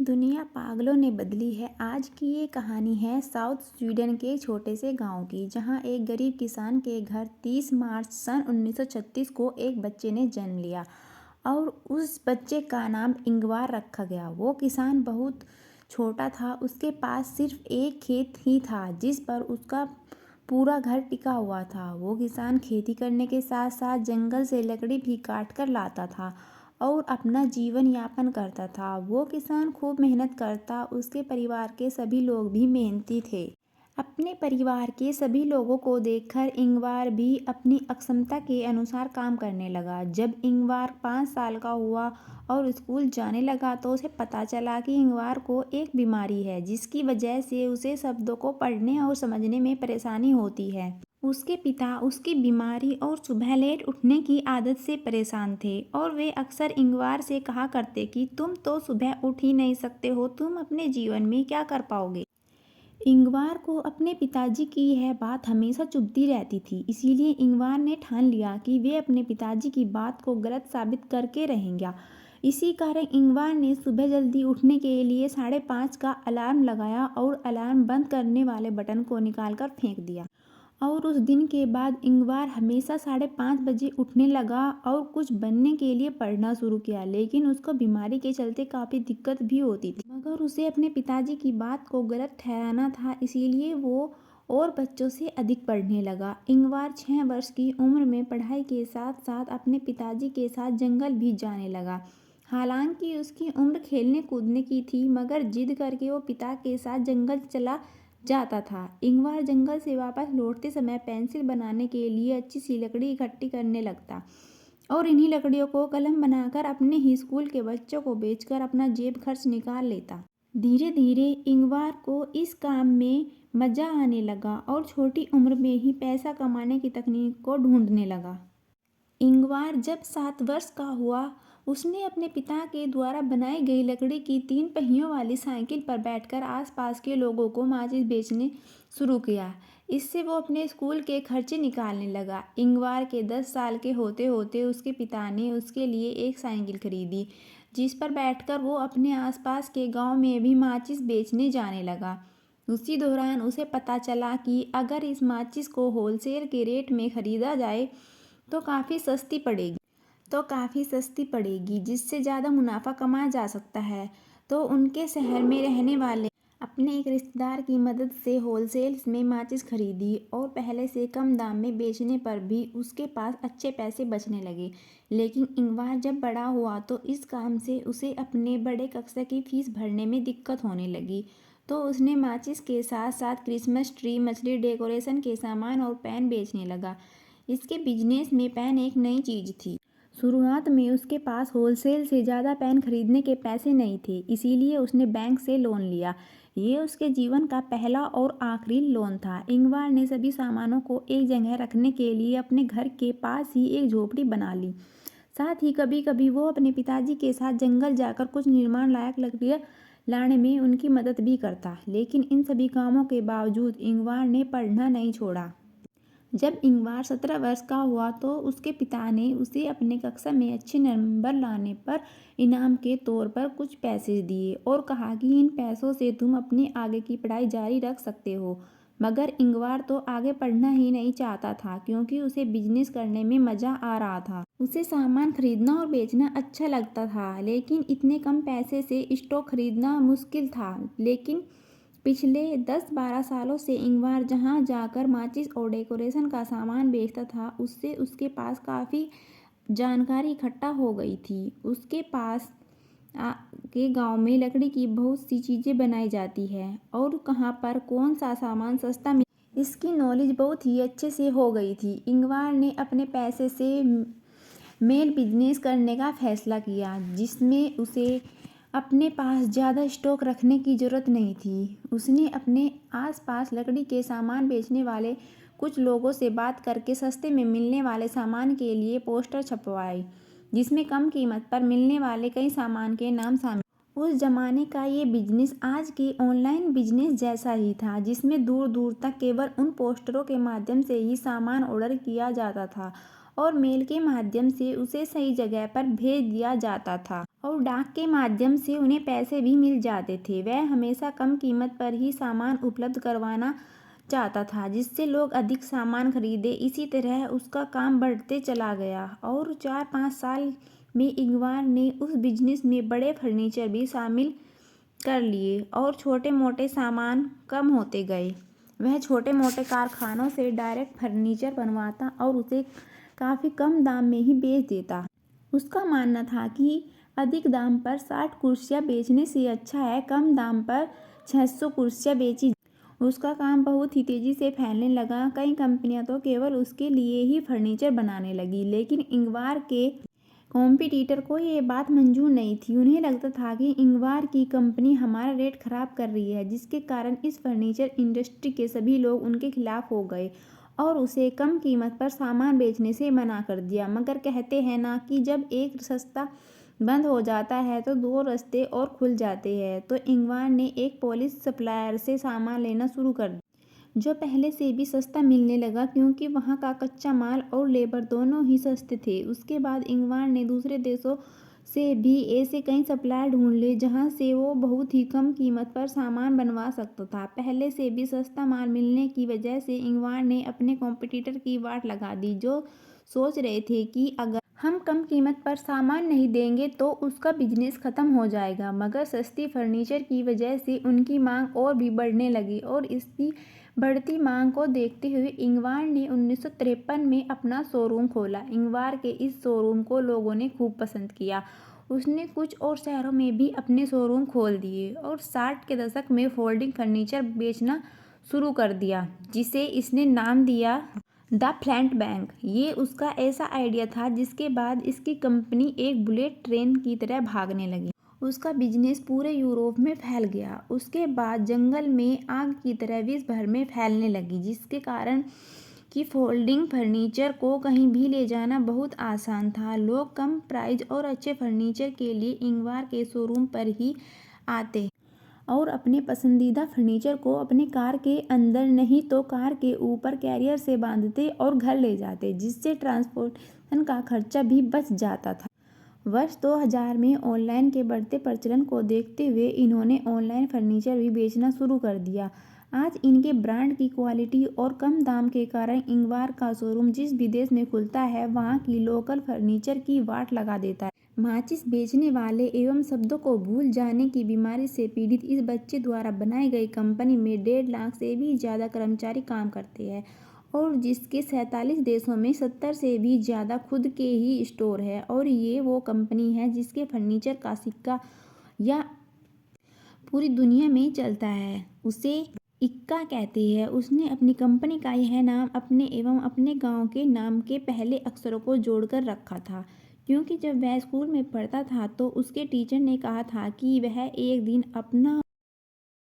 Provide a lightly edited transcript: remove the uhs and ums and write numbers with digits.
दुनिया पागलों ने बदली है। आज की ये कहानी है साउथ स्वीडन के छोटे से गांव की, जहां एक गरीब किसान के घर 30 मार्च सन 1936 को एक बच्चे ने जन्म लिया और उस बच्चे का नाम इंगवार रखा गया। वो किसान बहुत छोटा था। उसके पास सिर्फ एक खेत ही था जिस पर उसका पूरा घर टिका हुआ था। वो किसान खेती करने के साथ साथ जंगल से लकड़ी भी काट कर लाता था और अपना जीवन यापन करता था। वो किसान खूब मेहनत करता। उसके परिवार के सभी लोग भी मेहनती थे। अपने परिवार के सभी लोगों को देखकर इंगवार भी अपनी अक्षमता के अनुसार काम करने लगा। जब इंगवार 5 साल का हुआ और स्कूल जाने लगा तो उसे पता चला कि इंगवार को एक बीमारी है जिसकी वजह से उसे शब्दों को पढ़ने और समझने में परेशानी होती है। उसके पिता उसकी बीमारी और सुबह लेट उठने की आदत से परेशान थे और वे अक्सर इंगवार से कहा करते कि तुम तो सुबह उठ ही नहीं सकते हो, तुम अपने जीवन में क्या कर पाओगे। इंगवार को अपने पिताजी की यह बात हमेशा चुभती रहती थी। इसीलिए इंगवार ने ठान लिया कि वे अपने पिताजी की बात को गलत साबित करके रहेंगे। इसी कारण इंगवार ने सुबह जल्दी उठने के लिए 5:30 का अलार्म लगाया और अलार्म बंद करने वाले बटन को निकालकर फेंक दिया। और उस दिन के बाद इंगवार हमेशा 5:30 बजे उठने लगा और कुछ बनने के लिए पढ़ना शुरू किया। लेकिन उसको बीमारी के चलते काफ़ी दिक्कत भी होती थी, मगर उसे अपने पिताजी की बात को गलत ठहराना था। इसीलिए वो और बच्चों से अधिक पढ़ने लगा। इंगवार 6 वर्ष की उम्र में पढ़ाई के साथ साथ अपने पिताजी के साथ जंगल भी जाने लगा। हालांकि उसकी उम्र खेलने कूदने की थी, मगर जिद करके वो पिता के साथ जंगल चला जाता था। इंगवार जंगल से वापस लौटते समय पेंसिल बनाने के लिए अच्छी सी लकड़ी इकट्ठी करने लगता और इन्हीं लकड़ियों को कलम बनाकर अपने ही स्कूल के बच्चों को बेचकर अपना जेब खर्च निकाल लेता। धीरे धीरे इंगवार को इस काम में मजा आने लगा और छोटी उम्र में ही पैसा कमाने की तकनीक को ढूंढने लगा। इंगवार जब 7 वर्ष का हुआ, उसने अपने पिता के द्वारा बनाई गई लकड़ी की 3 पहियों वाली साइकिल पर बैठकर आसपास के लोगों को माचिस बेचने शुरू किया। इससे वो अपने स्कूल के खर्चे निकालने लगा। इंगवार के 10 साल के होते होते उसके पिता ने उसके लिए एक साइकिल खरीदी जिस पर बैठकर वो अपने आसपास के गांव में भी माचिस बेचने जाने लगा। उसी दौरान उसे पता चला कि अगर इस माचिस को होलसेल के रेट में खरीदा जाए तो काफ़ी सस्ती पड़ेगी जिससे ज़्यादा मुनाफा कमाया जा सकता है। तो उनके शहर में रहने वाले अपने एक रिश्तेदार की मदद से होलसेल में माचिस खरीदी और पहले से कम दाम में बेचने पर भी उसके पास अच्छे पैसे बचने लगे। लेकिन इंगवार जब बड़ा हुआ तो इस काम से उसे अपने बड़े कक्षा की फीस भरने में दिक्कत होने लगी। तो उसने माचिस के साथ साथ क्रिसमस ट्री, मछली डेकोरेशन के सामान और पेन बेचने लगा। इसके बिजनेस में पेन एक नई चीज़ थी। शुरुआत में उसके पास होलसेल से ज़्यादा पेन खरीदने के पैसे नहीं थे, इसीलिए उसने बैंक से लोन लिया। ये उसके जीवन का पहला और आखिरी लोन था। इंगवार ने सभी सामानों को एक जगह रखने के लिए अपने घर के पास ही एक झोपड़ी बना ली। साथ ही कभी कभी वो अपने पिताजी के साथ जंगल जाकर कुछ निर्माण लायक लकड़ियाँ लाने में उनकी मदद भी करता। लेकिन इन सभी कामों के बावजूद इंगवार ने पढ़ना नहीं छोड़ा। जब इंगवार 17 वर्ष का हुआ तो उसके पिता ने उसे अपने कक्षा में अच्छे नंबर लाने पर इनाम के तौर पर कुछ पैसे दिए और कहा कि इन पैसों से तुम अपनी आगे की पढ़ाई जारी रख सकते हो। मगर इंगवार तो आगे पढ़ना ही नहीं चाहता था, क्योंकि उसे बिजनेस करने में मज़ा आ रहा था। उसे सामान खरीदना और बेचना अच्छा लगता था, लेकिन इतने कम पैसे से स्टॉक खरीदना मुश्किल था। लेकिन पिछले 10-12 सालों से इंगवार जहाँ जाकर माचिस और डेकोरेशन का सामान बेचता था, उससे उसके पास काफ़ी जानकारी इकट्ठा हो गई थी। उसके पास के गांव में लकड़ी की बहुत सी चीज़ें बनाई जाती है और कहाँ पर कौन सा सामान सस्ता मिल, इसकी नॉलेज बहुत ही अच्छे से हो गई थी। इंगवार ने अपने पैसे से मेल बिजनेस करने का फैसला किया, जिसमें उसे अपने पास ज़्यादा स्टॉक रखने की ज़रूरत नहीं थी। उसने अपने आसपास लकड़ी के सामान बेचने वाले कुछ लोगों से बात करके सस्ते में मिलने वाले सामान के लिए पोस्टर छपवाए, जिसमें कम कीमत पर मिलने वाले कई सामान के नाम शामिल। उस जमाने का ये बिजनेस आज के ऑनलाइन बिजनेस जैसा ही था, जिसमें दूर दूर तक केवल उन पोस्टरों के माध्यम से ही सामान ऑर्डर किया जाता था और मेल के माध्यम से उसे सही जगह पर भेज दिया जाता था और डाक के माध्यम से उन्हें पैसे भी मिल जाते थे। वह हमेशा कम कीमत पर ही सामान उपलब्ध करवाना चाहता था, जिससे लोग अधिक सामान खरीदे। इसी तरह उसका काम बढ़ते चला गया और 4-5 साल में इंगवार ने उस बिजनेस में बड़े फर्नीचर भी शामिल कर लिए और छोटे मोटे सामान कम होते गए। वह छोटे मोटे कारखानों से डायरेक्ट फर्नीचर बनवाता और उसे काफ़ी कम दाम में ही बेच देता। उसका मानना था कि अधिक दाम पर 60 कुर्सियाँ बेचने से अच्छा है कम दाम पर 600 कुर्सियाँ बेची। उसका काम बहुत ही तेज़ी से फैलने लगा। कई कंपनियां तो केवल उसके लिए ही फर्नीचर बनाने लगी, लेकिन इंगवार के कॉम्पिटिटर को ये बात मंजूर नहीं थी। उन्हें लगता था कि इंगवार की कंपनी हमारा रेट खराब कर रही है, जिसके कारण इस फर्नीचर इंडस्ट्री के सभी लोग उनके खिलाफ हो गए और उसे कम कीमत पर सामान बेचने से मना कर दिया। मगर कहते हैं ना कि जब एक रास्ता बंद हो जाता है तो 2 रास्ते और खुल जाते हैं। तो इंगवार ने एक पोलिश सप्लायर से सामान लेना शुरू कर दिया, जो पहले से भी सस्ता मिलने लगा क्योंकि वहाँ का कच्चा माल और लेबर दोनों ही सस्ते थे। उसके बाद इंगवार ने दूसरे देशों से भी ऐसे कई सप्लायर ढूंढ लिए जहाँ से वो बहुत ही कम कीमत पर सामान बनवा सकता था। पहले से भी सस्ता माल मिलने की वजह से इंगवार ने अपने कॉम्पिटिटर की वाट लगा दी, जो सोच रहे थे कि अगर हम कम कीमत पर सामान नहीं देंगे तो उसका बिजनेस खत्म हो जाएगा। मगर सस्ती फर्नीचर की वजह से उनकी मांग और भी बढ़ने लगी और इसकी बढ़ती मांग को देखते हुए इंगवार ने 1953 में अपना शोरूम खोला। इंगवार के इस शोरूम को लोगों ने खूब पसंद किया। उसने कुछ और शहरों में भी अपने शोरूम खोल दिए और 60 के दशक में फोल्डिंग फर्नीचर बेचना शुरू कर दिया, जिसे इसने नाम दिया द फ्लैट बैंक। ये उसका ऐसा आइडिया था जिसके बाद इसकी कंपनी एक बुलेट ट्रेन की तरह भागने लगी। उसका बिजनेस पूरे यूरोप में फैल गया। उसके बाद जंगल में आग की तरह विश्व भर में फैलने लगी, जिसके कारण कि फोल्डिंग फर्नीचर को कहीं भी ले जाना बहुत आसान था। लोग कम प्राइस और अच्छे फर्नीचर के लिए इंगवार के शोरूम पर ही आते और अपने पसंदीदा फर्नीचर को अपने कार के अंदर नहीं तो कार के ऊपर कैरियर से बांधते और घर ले जाते, जिससे ट्रांसपोर्टेशन का खर्चा भी बच जाता था। वर्ष 2000 में ऑनलाइन के बढ़ते प्रचलन को देखते हुए इन्होंने ऑनलाइन फर्नीचर भी बेचना शुरू कर दिया। आज इनके ब्रांड की क्वालिटी और कम दाम के कारण इंगवार का शोरूम जिस भी देश में खुलता है वहाँ की लोकल फर्नीचर की वाट लगा देता है। माचिस बेचने वाले एवं शब्दों को भूल जाने की बीमारी से पीड़ित इस बच्चे द्वारा बनाई गई कंपनी में 1.5 लाख से भी ज़्यादा कर्मचारी काम करते हैं और जिसके 47 देशों में 70 से भी ज़्यादा खुद के ही स्टोर है। और ये वो कंपनी है जिसके फर्नीचर का सिक्का या पूरी दुनिया में चलता है, उसे इक्का कहते हैं। उसने अपनी कंपनी का यह नाम अपने एवं अपने गांव के नाम के पहले अक्षरों को जोड़कर रखा था, क्योंकि जब वह स्कूल में पढ़ता था तो उसके टीचर ने कहा था कि वह एक दिन अपना